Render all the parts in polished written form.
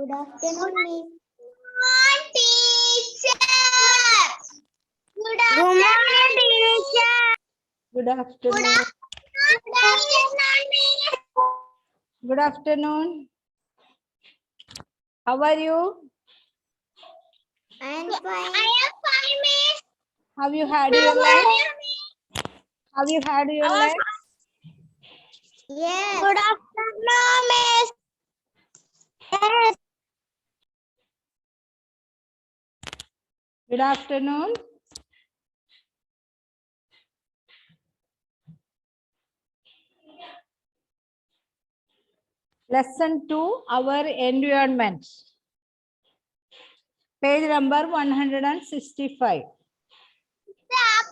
Good afternoon, Miss. Teacher. Good Good morning, afternoon. teacher. Good afternoon. Good afternoon. How are you? I am I fine. am fine, Miss. Have you had your lunch? Have you had your lunch? Yes. Good afternoon, Miss. Yes. Good afternoon. Lesson 2, our environment. Page number 165.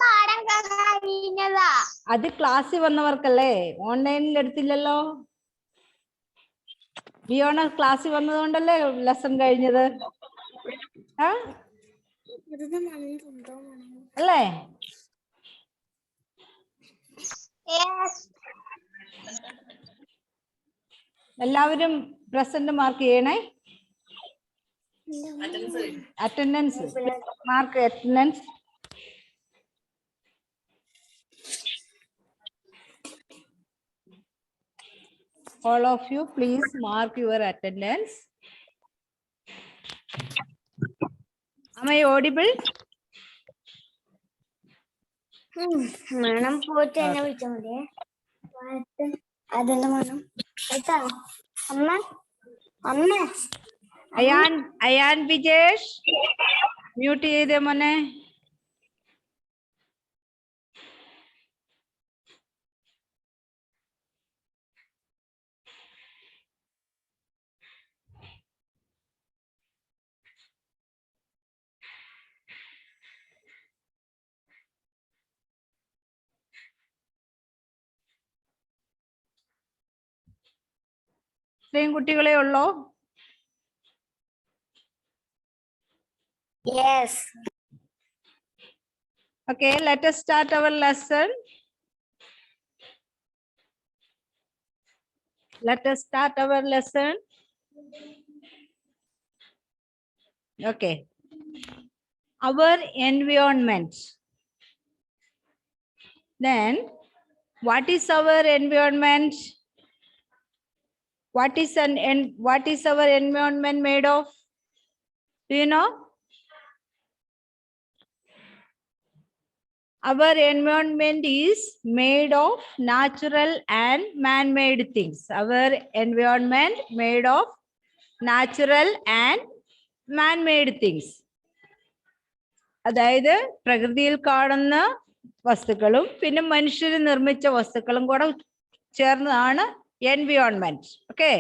പാഠം കഴിഞ്ഞതാ. അത് ക്ലാസ്സിൽ വന്നവർക്കല്ലേ, ഓൺലൈനിൽ എടുത്തില്ലല്ലോ. ലിയോണ ക്ലാസ്സിൽ വന്നതുകൊണ്ടല്ലേ lesson കഴിഞ്ഞത്. ആ അല്ലേ? Yes. എല്ലാവരും പ്രസന്റ് മാർക്ക് ചെയ്യണേ. Attendance mark attendance. All of you, please mark your attendance. Am I audible? മണം പോയിട്ട് എന്നെ വിളിച്ചാൽ മതിയേ. അതെന്താ മണം കേട്ടാ? അമ്മ അമ്മ അയാൻ വിജേഷ് മ്യൂട്ട് ചെയ്തേ മോനെ. ഇത്രയും കുട്ടികളെ ഉള്ളോ? Yes. Okay, let us start our lesson. Let us start our lesson. Okay. Our environment. Then, what is our environment? What is our environment made of? Do you know? Our environment is made of natural and man-made things. Our environment made of natural and man-made things. അതായത് പ്രകൃതിയിൽ കാണുന്ന വസ്തുക്കളും പിന്നെ മനുഷ്യർ നിർമ്മിച്ച വസ്തുക്കളും കൂടെ ചേർന്നതാണ് environment. Okay.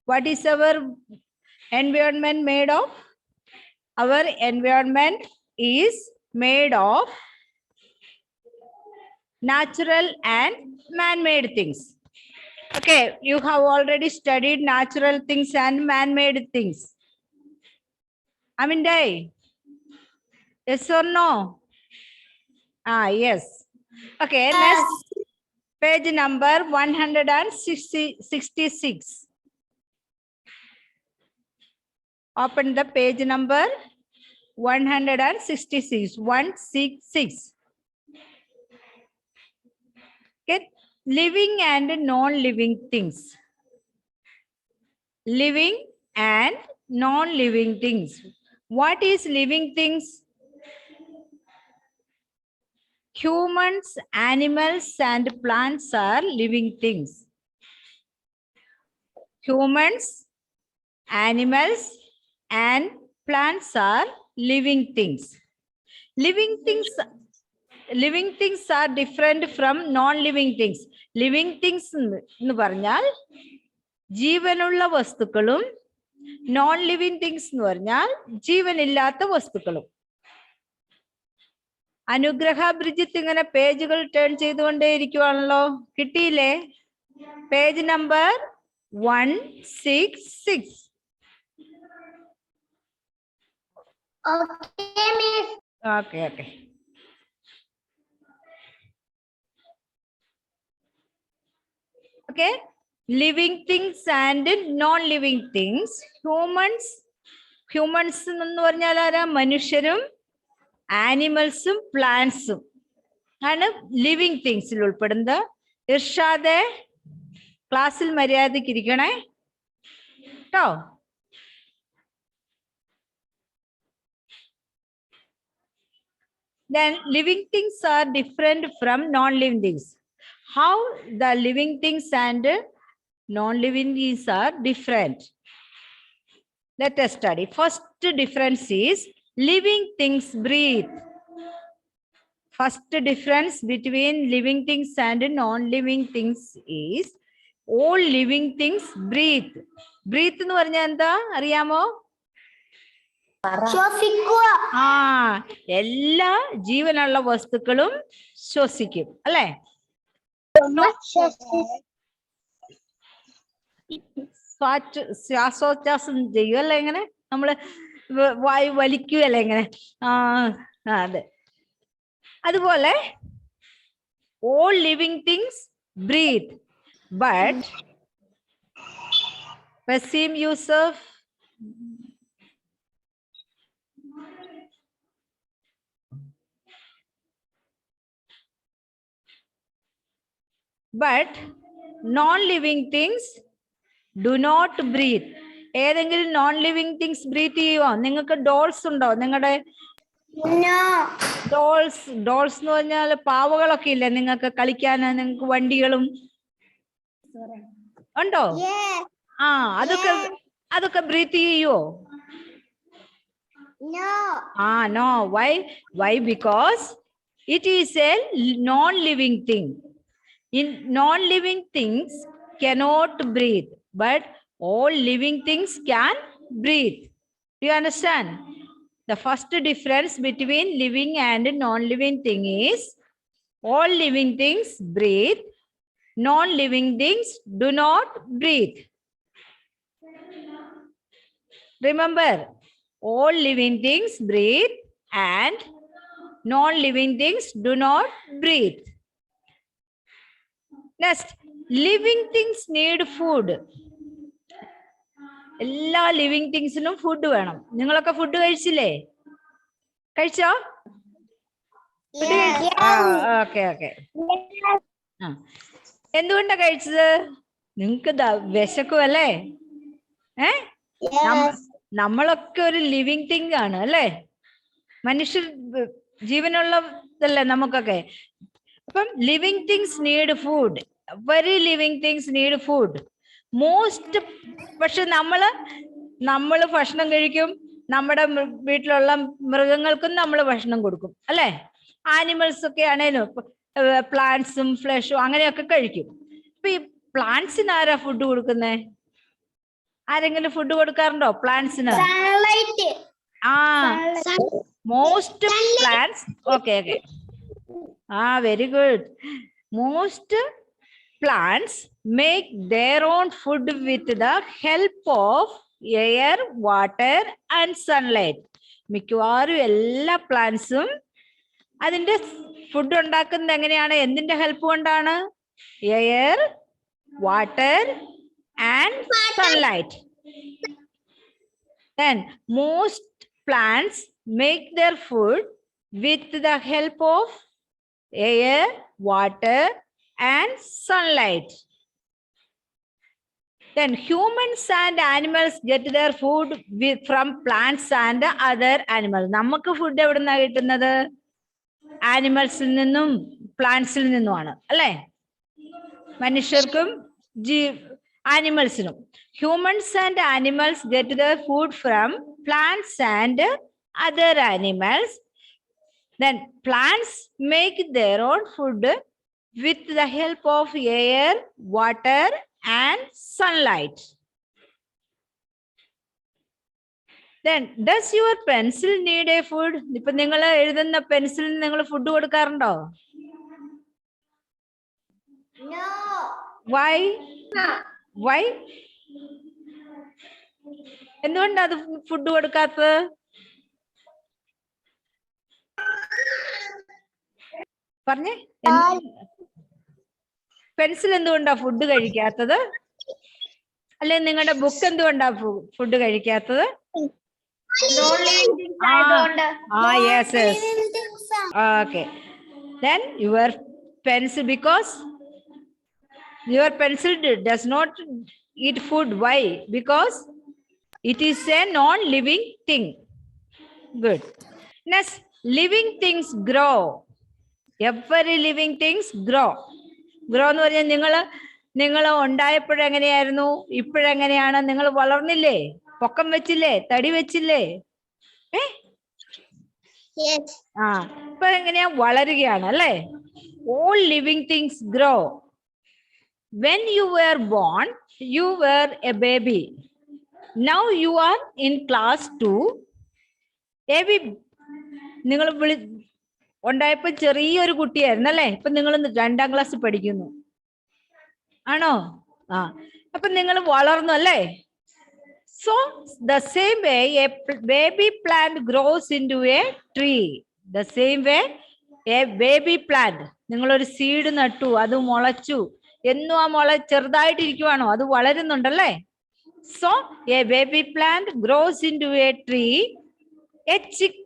What is our environment made of? Our environment is made of natural and man-made things. Okay, you have already studied natural things and man-made things. Aminday, yes or no? Yes. Okay, next page number 166. Open the page number 166. 166. Okay, living and non-living things. Living and non-living things. What is living things? Humans, animals, and plants are living things. Humans, animals, and plants are living things. Living things are different from non-living things. Living things എന്ന് പറഞ്ഞാൽ ജീവനുള്ള വസ്തുക്കളും non living things എന്ന് പറഞ്ഞാൽ ജീവനില്ലാത്ത വസ്തുക്കളും. അനുഗ്രഹ ബ്രിജിത്ത് ഇങ്ങനെ പേജുകൾ ടേൺ ചെയ്തുകൊണ്ടേ ഇരിക്കുവാണല്ലോ. കിട്ടിയില്ലേ? Page number 166. Okay, Miss. Okay. Okay, living things and non-living things. Humans എന്ന് പറഞ്ഞാൽ ആരാ? മനുഷ്യരും ആനിമൽസും പ്ലാന്റ്സും ആണ് ലിവിങ് തിങ്സിൽ ഉൾപ്പെടുന്നത്. ഇർഷാദെ ക്ലാസ്സിൽ മര്യാദയ്ക്ക് ഇരിക്കണേ കേട്ടോ. Then living things are different from non-living things. How the living things and non-living things are different? Let us study. First difference is living things breathe. First difference between living things and non-living things is all living things breathe. Breathe എന്ന് പറഞ്ഞാൽ എന്താ അറിയാമോ? ശ്വസിക്കുക. എല്ലാ ജീവനുള്ള വസ്തുക്കളും ശ്വസിക്കും അല്ലെ? ശ്വാസോച്ഛ്വാസം ചെയ്യും അല്ലെ? എങ്ങനെ നമ്മള് വായു വലിക്കുകയല്ലേ എങ്ങനെ? അതെ. അതുപോലെ all living things breathe, but Wasim Yusuf, but non-living things do not breathe. ഏതെങ്കിലും നോൺ ലിവിങ് തിങ്സ് ബ്രീത്ത് ചെയ്യുമോ? നിങ്ങൾക്ക് ഡോൾസ് ഉണ്ടോ? നിങ്ങളുടെ ഡോൾസ് എന്ന് പറഞ്ഞാൽ പാവകളൊക്കെ ഇല്ലേ നിങ്ങൾക്ക് കളിക്കാൻ? നിങ്ങൾക്ക് വണ്ടികളും ഉണ്ടോ? അതൊക്കെ ബ്രീത്ത് ചെയ്യുമോ? No. Why? Because it is a non-living thing. In non-living things cannot breathe, but all living things can breathe. Do you understand? The first difference between living and non-living thing is all living things breathe, non-living things do not breathe. Remember, all living things breathe and non-living things do not breathe. Next, living things need food. എല്ലാ living തിങ്സിനും food വേണം. നിങ്ങളൊക്കെ food കഴിച്ചില്ലേ? കഴിച്ചോ? Okay. എന്തുകൊണ്ടാ കഴിച്ചത്? നിങ്ങക്ക് വിശക്കും അല്ലേ? നമ്മളൊക്കെ ഒരു ലിവിങ് തിങ് ആണ് അല്ലേ? മനുഷ്യർ ജീവനുള്ളതല്ലേ നമുക്കൊക്കെ. അപ്പം living things need food. Very living things need food. Most. പക്ഷെ നമ്മള് ഭക്ഷണം കഴിക്കും, നമ്മുടെ വീട്ടിലുള്ള മൃഗങ്ങൾക്കും നമ്മൾ ഭക്ഷണം കൊടുക്കും അല്ലെ? ആനിമൽസ് ഒക്കെ ആണേലും പ്ലാന്റ്സും ഫ്ലഷും അങ്ങനെയൊക്കെ കഴിക്കും. ഇപ്പൊ ഈ പ്ലാന്റ്സിന് ആരാ ഫുഡ് കൊടുക്കുന്നേ? ആരെങ്കിലും ഫുഡ് കൊടുക്കാറുണ്ടോ പ്ലാന്റ്സിന്? Most plants. Okay. Very good. Most plants make their own food with the help of air, water and sunlight. മിക്കവാറും എല്ലാ പ്ലാന്റ്സും അതിന്റെ ഫുഡ് ഉണ്ടാക്കുന്നത് എങ്ങനെയാണ്? എന്തിന്റെ ഹെൽപ്പ് കൊണ്ടാണ്? Air, water and sunlight. Then most plants make their food with the help of air, water and sunlight. Then humans and animals get their food from plants and other animals. നമുക്ക് food എവിടുന്നാ കിട്ടുന്നത്? ആനിമൽസിൽ നിന്നും പ്ലാന്റ്സിൽ നിന്നുമാണ് അല്ലെ? മനുഷ്യർക്കും ആനിമൽസിനും. Humans and animals get their food from plants and other animals. Then plants make their own food with the help of air, water and sunlight. Then does your pencil need a food? ഇപ്പൊ നിങ്ങൾ എഴുതുന്ന പെൻസിലിന് നിങ്ങൾ food കൊടുക്കാറുണ്ടോ? Why? എന്തുകൊണ്ടാ അത് food കൊടുക്കാത്തത്? പറഞ്ഞേ. Pencil എന്തുകൊണ്ടാ food കഴിക്കാത്തത്? അല്ലെ നിങ്ങളുടെ ബുക്ക് എന്തുകൊണ്ടാ ഫുഡ് കഴിക്കാത്തത്? Non-living things ആ ആയതുകൊണ്ട്. yes, yes. Okay. Then your pencil, because your pencil does not eat food. Why? Because it is a non-living thing. Good. Next, living things grow. Every living things grow. Grow എന്ന് പറഞ്ഞാൽ നിങ്ങൾ ഉണ്ടായപ്പോഴെങ്ങനെയായിരുന്നു, ഇപ്പോഴെങ്ങനെയാണ്? നിങ്ങൾ വളർന്നില്ലേ? പൊക്കം വെച്ചില്ലേ? തടി വെച്ചില്ലേ? Yes. ഇപ്പൊ എങ്ങനെയാ? വളരുകയാണ് അല്ലേ? All living things grow. When you were born, you were a baby. Now you are in class 2. നിങ്ങൾ ഉണ്ടായപ്പോ ചെറിയൊരു കുട്ടിയായിരുന്നു അല്ലേ? ഇപ്പൊ നിങ്ങൾ 2ാം ക്ലാസ്സിൽ പഠിക്കുന്നു, ആണോ? അപ്പൊ നിങ്ങൾ വളർന്നു അല്ലേ? So the same way a baby plant grows into a tree. The same way a baby plant, നിങ്ങളൊരു സീഡ് നട്ടു, അത് മുളച്ചു, എന്നും ആ മുള ചെറുതായിട്ടിരിക്കുവാണോ? അത് വളരുന്നുണ്ടല്ലേ? So a baby plant grows into a tree. A chick,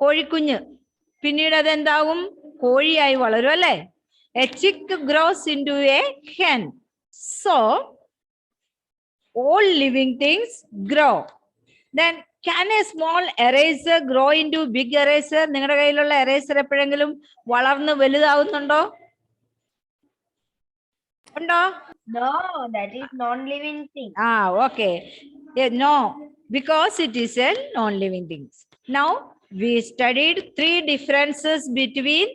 കോഴിക്കുഞ്ഞ്, പിന്നീട് അതെന്താകും? കോഴിയായി വളരും അല്ലേ? A chick grows into a hen. So all living things grow. Then can a small eraser grow into big eraser? നിങ്ങളുടെ കയ്യിലുള്ള eraser എപ്പോഴെങ്കിലും വളർന്ന് വലുതാവുന്നുണ്ടോ? ഉണ്ടോ? No, that is non-living thing. Okay. No, because it is a non-living things. Now we studied 3 differences between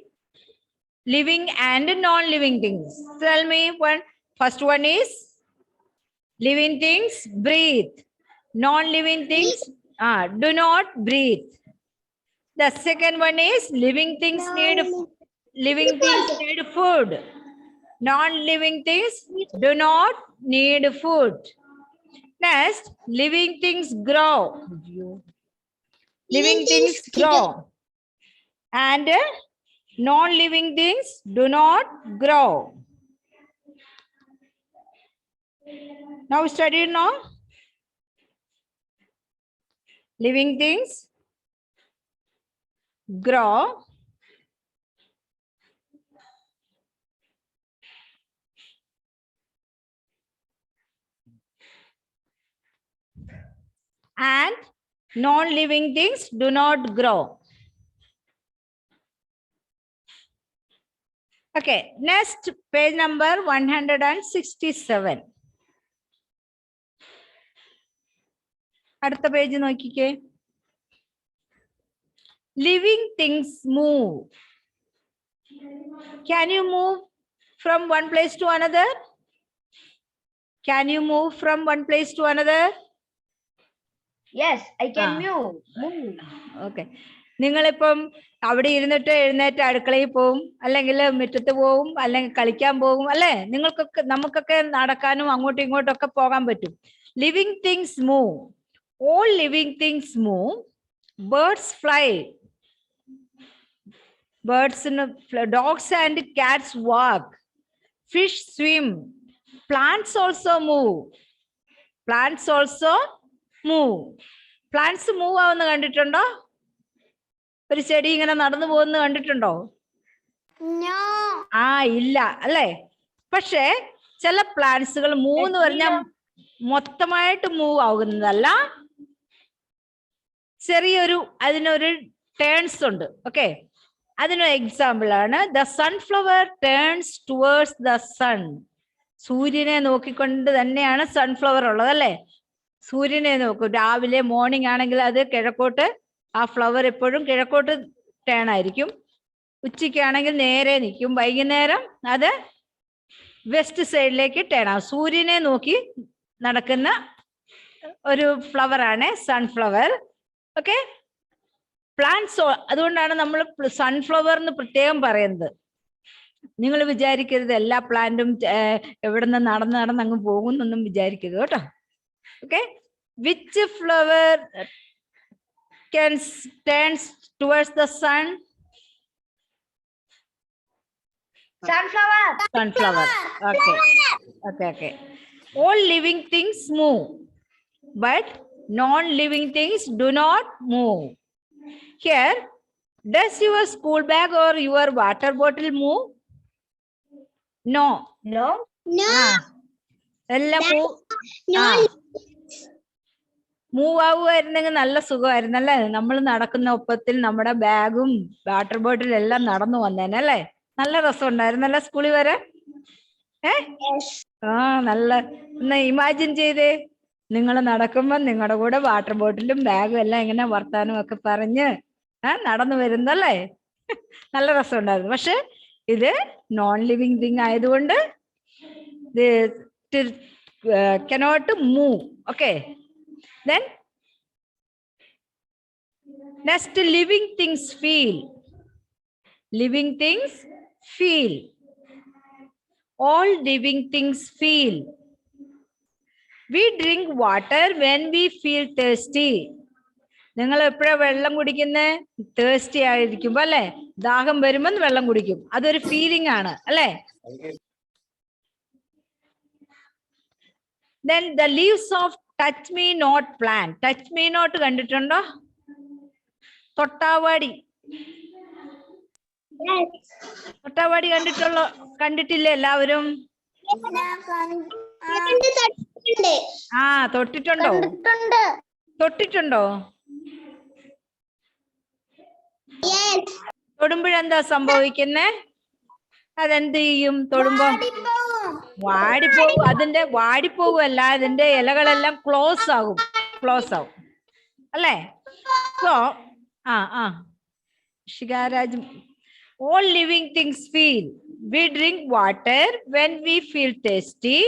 living and non-living things. Tell me one. First one is living things breathe. Non-living things do not breathe. The second one is living things need food. Non-living things do not need food. Next, living things grow. Living things grow. And non-living things do not grow. Now study now. Living things grow. And non-living things do not grow. Okay, next page number 167. അടുത്ത page നോക്കിക്കേ. Living things move. Can you move from one place to another? Can you move from one place to another? Yes, I can move. Okay. നിങ്ങളിപ്പം അവിടെ ഇരുന്നിട്ട് എഴുന്നേറ്റ് അടുക്കളയിൽ പോവും, അല്ലെങ്കിൽ മുറ്റത്ത് പോവും, അല്ലെങ്കിൽ കളിക്കാൻ പോകും അല്ലേ? നമുക്കൊക്കെ നടക്കാനും അങ്ങോട്ടും ഇങ്ങോട്ടും ഒക്കെ പോകാൻ പറ്റും. Living things move. All living things move. Birds fly. Dogs and cats walk. Fish swim. Plants also move. Plants also move. Plants move ആവുന്ന കണ്ടിട്ടുണ്ടോ? ഒരു ചെടി ഇങ്ങനെ നടന്നു പോകുന്ന കണ്ടിട്ടുണ്ടോ? ഇല്ല അല്ലേ? പക്ഷേ ചില പ്ലാന്റ്സുകൾ മൂവ് എന്ന് പറഞ്ഞാൽ മൊത്തമായിട്ട് മൂവ് ആകുന്നതല്ല, ചെറിയൊരു അതിനൊരു ടേൺസ് ഉണ്ട്. ഓക്കെ, അതിനൊരു എക്സാമ്പിൾ ആണ് the sunflower turns towards the sun. സൂര്യനെ നോക്കിക്കൊണ്ട് തന്നെയാണ് സൺഫ്ലവർ ഉള്ളത് അല്ലേ? സൂര്യനെ നോക്കും. രാവിലെ മോർണിംഗ് ആണെങ്കിൽ അത് കിഴക്കോട്ട്, ആ ഫ്ലവർ എപ്പോഴും കിഴക്കോട്ട് ടേൺ ആയിരിക്കും. ഉച്ചയ്ക്കാണെങ്കിൽ നേരെ നിൽക്കും. വൈകുന്നേരം അത് വെസ്റ്റ് സൈഡിലേക്ക് ടേൺ ആവും. സൂര്യനെ നോക്കി നടക്കുന്ന ഒരു ഫ്ലവർ ആണ് സൺഫ്ലവർ. Okay, plants. അതുകൊണ്ടാണ് നമ്മൾ സൺഫ്ലവർ എന്ന് പ്രത്യേകം പറയുന്നത്. നിങ്ങൾ വിചാരിക്കരുത് എല്ലാ പ്ലാന്റും എവിടെ നിന്ന് നടന്ന് അങ്ങ് പോകുന്നൊന്നും വിചാരിക്കരുത് കേട്ടോ. Okay, which flower can turn towards the sun? Sunflower. Okay. All living things move, but non-living things do not move. Here, does your school bag or your water bottle move? No. No. എല്ലാം move ആവുമായിരുന്നെങ്കിൽ നല്ല സുഖമായിരുന്നല്ലേ? നമ്മൾ നടക്കുന്ന ഒപ്പത്തിൽ നമ്മുടെ ബാഗും water ബോട്ടിലും എല്ലാം നടന്നു വന്നേനെ അല്ലേ? നല്ല രസം ഉണ്ടായിരുന്നല്ലേ സ്കൂളിൽ വരെ? നല്ല ഒന്ന് ഇമാജിൻ ചെയ്തേ, നിങ്ങൾ നടക്കുമ്പോ നിങ്ങളുടെ കൂടെ വാട്ടർ ബോട്ടിലും ബാഗും എല്ലാം ഇങ്ങനെ വർത്താനം ഒക്കെ പറഞ്ഞ് നടന്നു വരുന്നല്ലേ? നല്ല രസം ഉണ്ടായിരുന്നു. പക്ഷെ ഇത് നോൺ ലിവിങ് തിങ് ആയതുകൊണ്ട് cannot move. Okay, then next, living things feel. Living things feel. All living things feel. We drink water when we feel thirsty. നിങ്ങൾ എപ്പോഴാ വെള്ളം കുടിക്കുന്നേ? തേഴ്സ്റ്റി ആയിരിക്കുമ്പോ അല്ലെ? ദാഹം വരുമ്പോ വെള്ളം കുടിക്കും. അതൊരു ഫീലിംഗ് ആണ് അല്ലെ? Then the leaves of touch me not plant. Touch me not കണ്ടിട്ടുണ്ടോ? തൊട്ടാവാടി. തൊട്ടാവാടി കണ്ടിട്ടില്ലേ എല്ലാവരും? തൊട്ടിട്ടുണ്ടോ? തൊട്ടിട്ടുണ്ടോ? തൊടുമ്പോഴെന്താ സംഭവിക്കുന്നേ? അതെന്ത് ചെയ്യും? തൊടുമ്പോ വാടിപ്പോകും. വാടിപ്പോകുമല്ല, അതിന്റെ ഇലകളെല്ലാം ക്ലോസ് ആകും അല്ലേ? So Shikharaj, all living things feel. We drink water when we feel thirsty.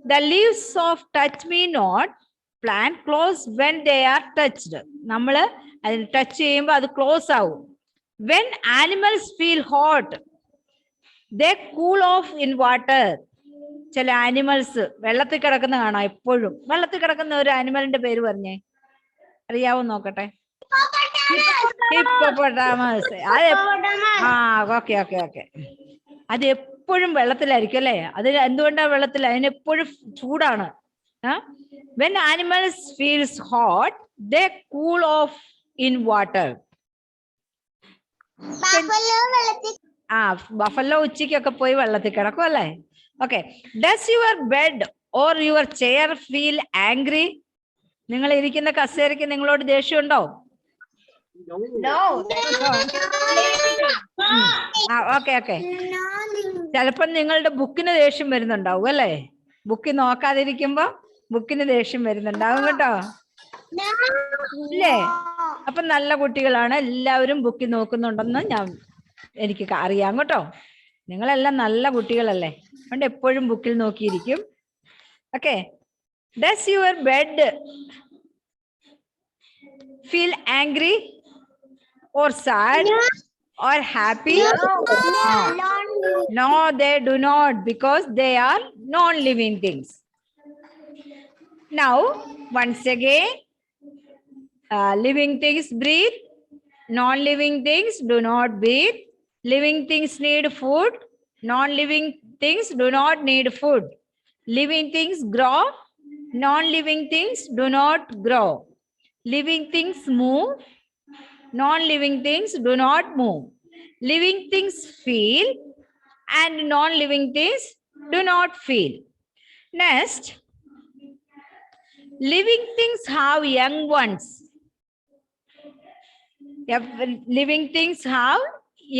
The leaves of touch me not plant close when they are touched. നമ്മള് അതിന് ടച്ച് ചെയ്യുമ്പോ അത് ക്ലോസ് ആവും. When animals feel hot, they cool off in water. ചില animals വെള്ളത്തിൽ കിടക്കുന്ന കാണാം എപ്പോഴും. വെള്ളത്തിൽ കിടക്കുന്ന ഒരു ആനിമലിന്റെ പേര് പറഞ്ഞേ, അറിയാവോ നോക്കട്ടെ? ഹിപ്പോപ്പൊട്ടാമസ്. ഓക്കെ. അത് എപ്പോഴും വെള്ളത്തിലായിരിക്കും അല്ലെ? അത് എന്തുകൊണ്ടാണ് വെള്ളത്തിൽ? അതിനെപ്പോഴും ചൂടാണ്. When animals feels hot, they cool off in water. Buffalo ഉച്ചയ്ക്കൊക്കെ പോയി വെള്ളത്തിൽ കിടക്കും അല്ലേ? ഓക്കെ. Does your bed or your chair feel angry? നിങ്ങൾ ഇരിക്കുന്ന കസേരയ്ക്ക് നിങ്ങളോട് ദേഷ്യമുണ്ടോ? ഓക്കെ. ചിലപ്പോ നിങ്ങളുടെ ബുക്കിന് ദേഷ്യം വരുന്നുണ്ടാവും അല്ലേ? ബുക്ക് നോക്കാതിരിക്കുമ്പോ ബുക്കിന് ദേഷ്യം വരുന്നുണ്ടാവും കേട്ടോ, ഇല്ലേ? അപ്പൊ നല്ല കുട്ടികളാണ് എല്ലാവരും. ബുക്കിൽ നോക്കുന്നുണ്ടെന്ന് എനിക്ക് അറിയാം കേട്ടോ. നിങ്ങളെല്ലാം നല്ല കുട്ടികളല്ലേ, അതുകൊണ്ട് എപ്പോഴും ബുക്കിൽ നോക്കിയിരിക്കും. ഓക്കെ. Does your bed feel angry or sad or happy? No, they do not, because they are non-living things. Now, once again, living things breathe, non-living things do not breathe. Living things need food, non-living things do not need food. Living things grow, non-living things do not grow. Living things move, non-living things do not move. Living things feel and non-living things do not feel. Next, living things have young ones. Living things have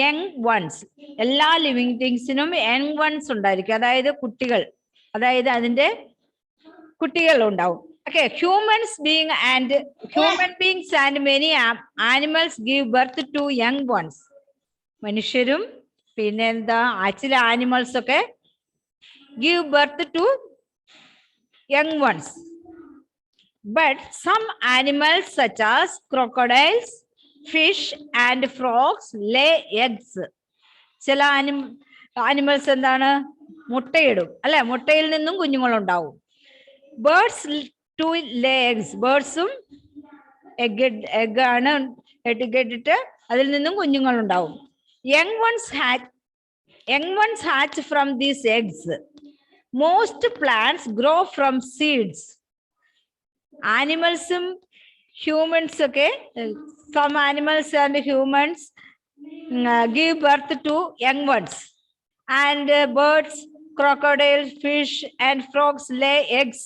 young ones. എല്ലാ living തിങ്സിനും young ones ഉണ്ടായിരിക്കും, അതായത് കുട്ടികൾ, അതായത് അതിന്റെ കുട്ടികൾ ഉണ്ടാവും. Okay, human beings and many animals give birth to young ones. മനുഷ്യരും പിന്നെന്താ ചില ആനിമൽസ് ഒക്കെ give birth to young ones. But some animals such as crocodiles, fish and frogs lay eggs. ചില ആനിമൽസ് എന്താണ്? മുട്ടയിടും അല്ലെ? മുട്ടയിൽ നിന്നും കുഞ്ഞുങ്ങളുണ്ടാവും. Birds to lay eggs. ബേർഡ്സും എഗ് ആണ് ഇട്ടിട്ട് അതിൽ നിന്നും കുഞ്ഞുങ്ങൾ ഉണ്ടാവും. Young ones hatch from these eggs. most plants grow from seeds. Animals, humans, okay, some animals and humans give birth to young ones, and birds, crocodiles, fish and frogs lay eggs,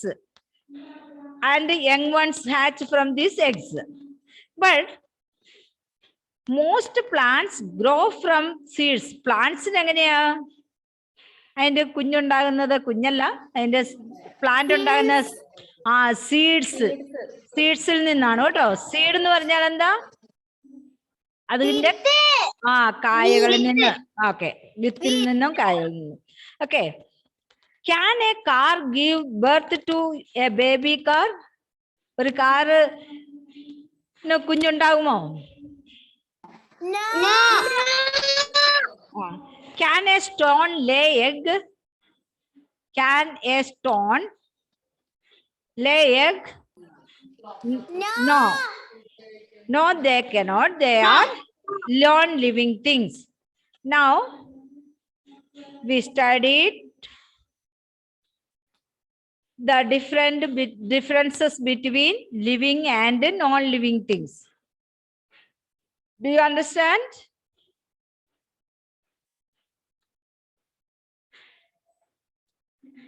and the young ones hatch from these eggs. But most plants grow from seeds. Plants എങ്ങനെയാ അതിന്റെ കുഞ്ഞുണ്ടാകുന്നത്? കുഞ്ഞല്ല, അതിന്റെ plant ഉണ്ടാകുന്ന സീഡ്സിൽ നിന്നാണ് കേട്ടോ. Seed എന്ന് പറഞ്ഞാൽ എന്താ? അതിന്റെ കായകളിൽ നിന്ന്. ഓക്കെ, വിത്തിൽ നിന്നും കായകളിൽ നിന്നും. Okay, can a car give birth to a baby car? ഒരു കാറ് കുഞ്ഞുണ്ടാകുമോ? Can a stone lay egg? Can a stone lay egg? No. No, they cannot. They are non-living things. Now, we studied the differences between living and non-living things. Do you understand?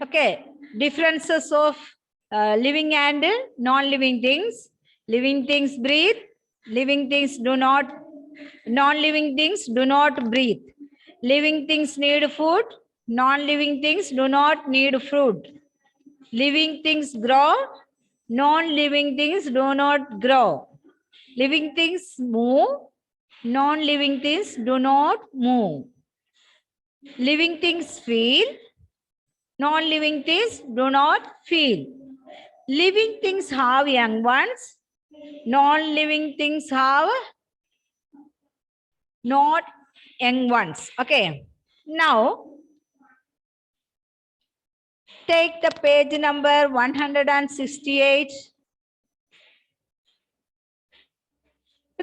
Okay, differences of living and non-living things. Living things breathe. Living things do not. Non-living things do not breathe. Living things need food. Non-living things do not need food. Living things grow. Non-living things do not grow. Living things move. Non-living things do not move. Living things feel. Non-living things do not feel. Living things have young ones. Non-living things have not young ones. Okay. Now, take the page number 168.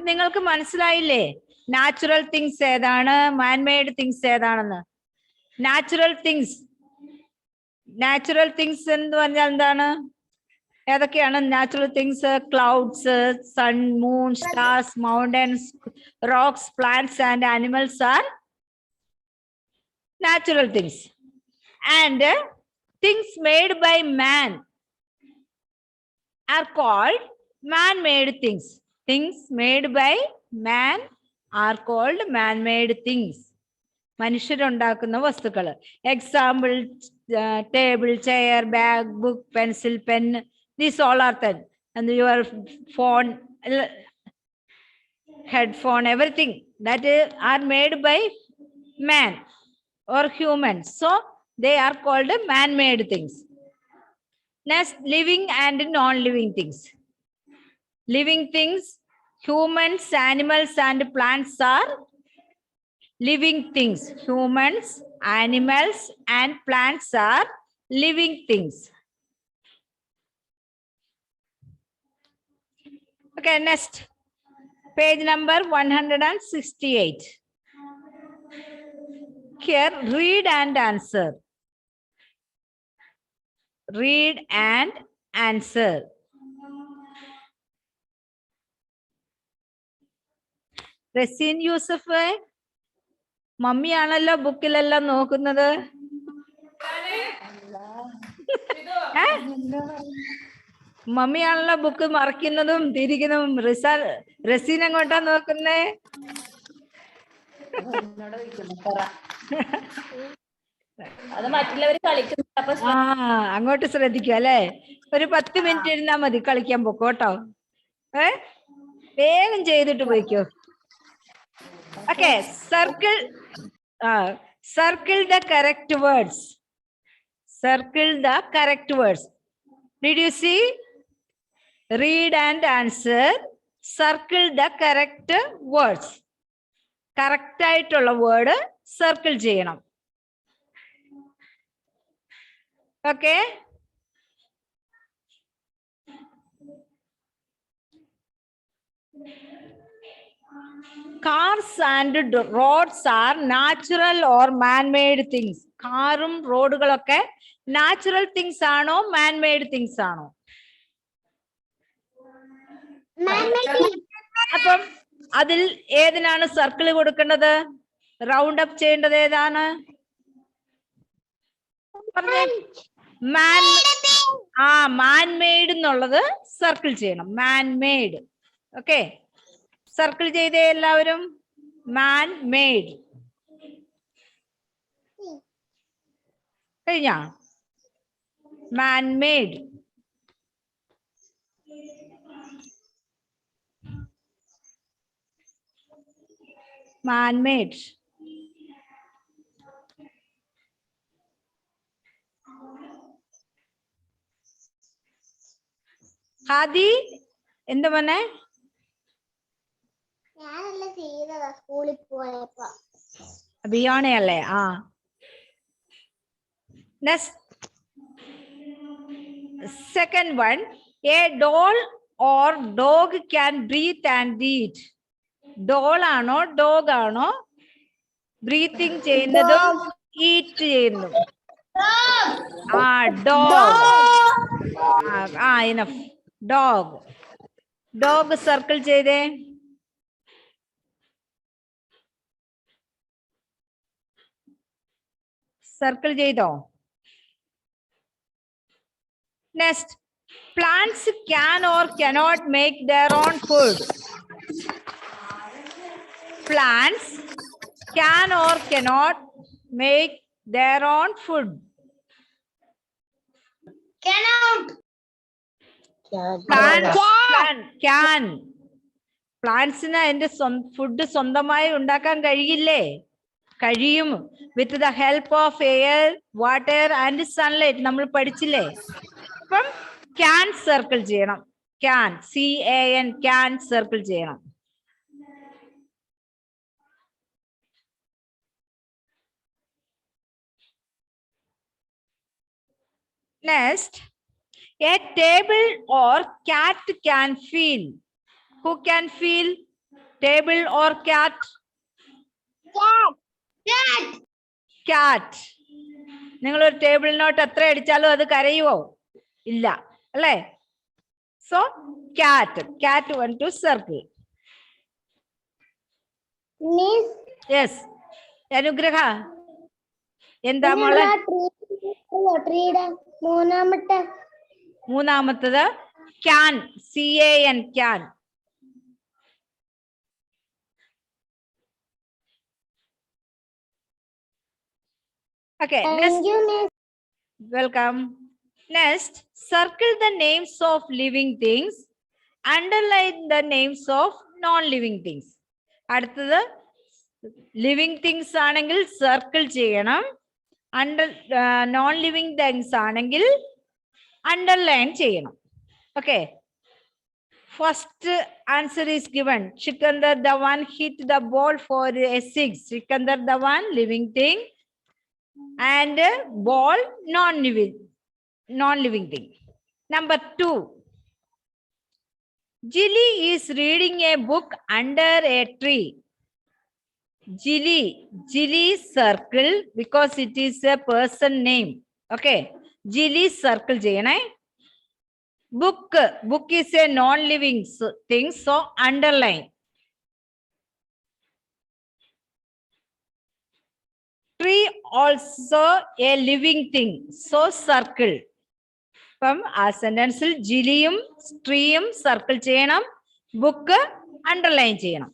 നിങ്ങൾക്ക് മനസ്സിലായില്ലേ natural things ഏതാണ്, manmade things ഏതാണെന്ന്? Natural things എന്ന് പറഞ്ഞാൽ എന്താണ്? ഏതൊക്കെയാണ് natural things? Clouds, sun, moon, stars, mountains, rocks, plants and animals are natural things. And things made by man are called man-made things. Things made by man are called man-made things. മനുഷ്യരുണ്ടാക്കുന്ന വസ്തുക്കൾ. Example, table, chair, bag, book, pencil, pen. These all are then. And your phone, headphone, everything that are made by man or humans. So they are called man-made things. Next, living and non-living things. Living things, humans, animals, and plants are living things. Humans, animals, and plants are living things. Okay, next. Page number 168. Here, read and answer. Read and answer. Raseen Yusuf, മമ്മിയാണല്ലോ ബുക്കിലെല്ലാം നോക്കുന്നത്. മമ്മിയാണല്ലോ book മറിക്കുന്നതും തിരിക്കുന്നതും. Razeen എങ്ങോട്ടാ നോക്കുന്നേ? അങ്ങോട്ട് ശ്രദ്ധിക്കും അല്ലേ? ഒരു 10 മിനിറ്റ് ഇരുന്നാ മതി, കളിക്കാൻ പോക്കോട്ടോ. വേഗം ചെയ്തിട്ട് പോയിക്കോ. Okay, circle the correct words. Circle the correct words. Did you see? Read and answer. Circle the correct words. Correct ആയിട്ടുള്ള വേർഡ് സർക്കിൾ ചെയ്യണം. Okay? Cars and roads are natural or man-made things. കാറും റോഡുകളൊക്കെ natural things ആണോ man-made things ആണോ? അപ്പം അതിൽ ഏതിനാണ് circle കൊടുക്കേണ്ടത്? Round up ചെയ്യേണ്ടത് ഏതാണ്? man-made എന്നുള്ളത് സർക്കിൾ ചെയ്യണം. man-made. ഓക്കെ, സർക്കിൾ ചെയ്തേ എല്ലാവരും. man-made കഴിഞ്ഞ? man-made. man-made. ഹാദി എന്താ പറഞ്ഞേ? സ്കൂളിൽ പോയപ്പോ ബിയോണയല്ലേ? ആ. Next, second one, a doll or dog can breathe and eat. Doll ആണോ ഡോഗ് ആണോ ബ്രീത്തിങ് ചെയ്യുന്നതും ഈറ്റ് ചെയ്യുന്നതും? ആ, ഡോഗ്. ആ, ഇനഫ്. ഡോഗ്. ഡോഗ് സർക്കിൾ ചെയ്തേ. സർക്കിൾ ചെയ്തോ? Next, plants can or cannot make their own food. Plants can or cannot make their own food. Can. പ്ലാന്റ്സിന് അതിന്റെ food സ്വന്തമായി ഉണ്ടാക്കാൻ കഴിയില്ലേ? കഴിയും. With the help of air, water and sunlight. നമ്മൾ പഠിച്ചില്ലേ? അപ്പം ക്യാൻ സർക്കിൾ ചെയ്യണം. ക്യാൻ, CAN, ക്യാൻ സർക്കിൾ ചെയ്യണം. Next, a table or cat can feel. Who can feel? Table or cat? Cat. നിങ്ങൾ ഒരു ടേബിളിനോട്ട് എത്ര അടിച്ചാലും അത് കരയുവോ? ഇല്ല അല്ലേ? So cat. Cat want to circle. Yes. അനുഗ്രഹ എന്താ മോളെ? മൂന്നാമത്തത് can, CAN, can. Okay, next. Welcome. Next, circle the names of living things. Underline the names of non-living things. അടുത്തത് ലിവിങ് തിങ്സ് ആണെങ്കിൽ സർക്കിൾ ചെയ്യണം. നോൺ ലിവിങ് തിങ്സ് ആണെങ്കിൽ underline ചെയ്യണം. Okay, first answer is given. Sikandar Dhawan hit the ball for a 6. Sikandar Dhawan, living thing, and ball, non-living thing. Number 2, Jilly is reading a book under a tree. Jilly circle because it is a person name. Okay, Jilly circle ചെയ്യണേ. Book is a non-living thing, so underline. Tree also a living thing, so circle. അപ്പം ആ സെന്റൻസിൽ ജിലിയും ട്രീയും circle ചെയ്യണം, book underline ചെയ്യണം.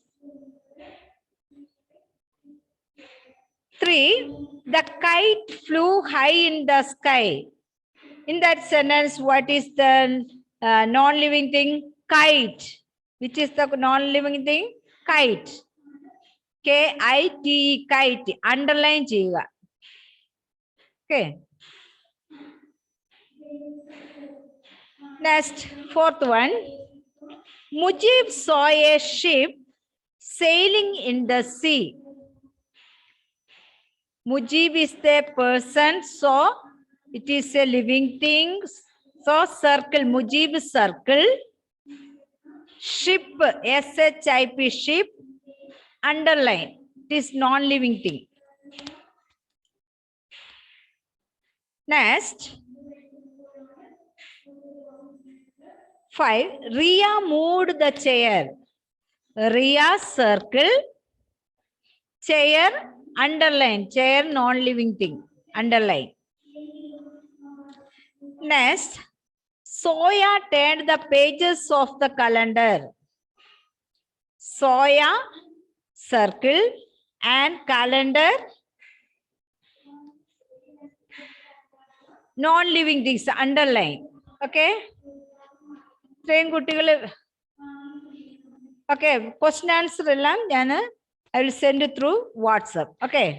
3, the kite flew high in the sky. In that sentence, what is the non-living thing? Kite. Which is the non-living thing? Kite. KITE, kite. Underline ചെയ്യുക. Okay. Next, 4th one. Mujib saw a ship sailing in the sea. Mujib is the person, so it is a living thing. So circle, Mujib circle. Ship, SHIP, ship, underline. It is non-living thing. Next, 5. Ria moved the chair. Ria circle. Chair, underline. Chair, non-living thing. Underline. Next, Soya turned the pages of the calendar. Soya, circle, and calendar, non-living things, underline. Okay? Train കുട്ടികൾ okay, question answer എല്ലാം ഞാൻ I will send it through WhatsApp. Okay?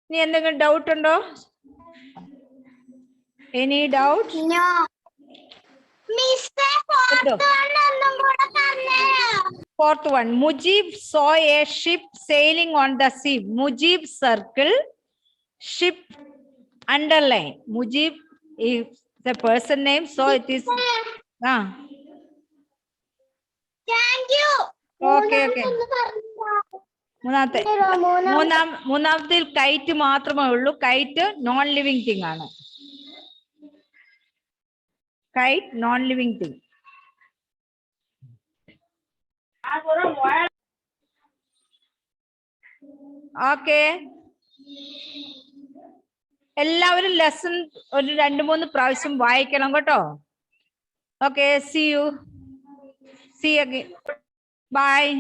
ഇനി എന്തെങ്കിലും doubt ഉണ്ടോ? Any doubt? No. Miss, Fourth one, Mujib saw a ship sailing on the sea. Mujib circle, ship, underline. Mujib is the person name, so it is. Thank you. Okay, okay. മൂന്നാമത്തിൽ kite മാത്രമേ ഉള്ളൂ. Kite non living thing ആണ്. Kite, non-living thing. Okay. എല്ലാവരും lesson ഒരു 2-3 പ്രാവശ്യം വായിക്കണം കേട്ടോ. Okay, see you. See you again. Bye.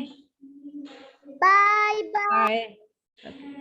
Bye bye. Bye.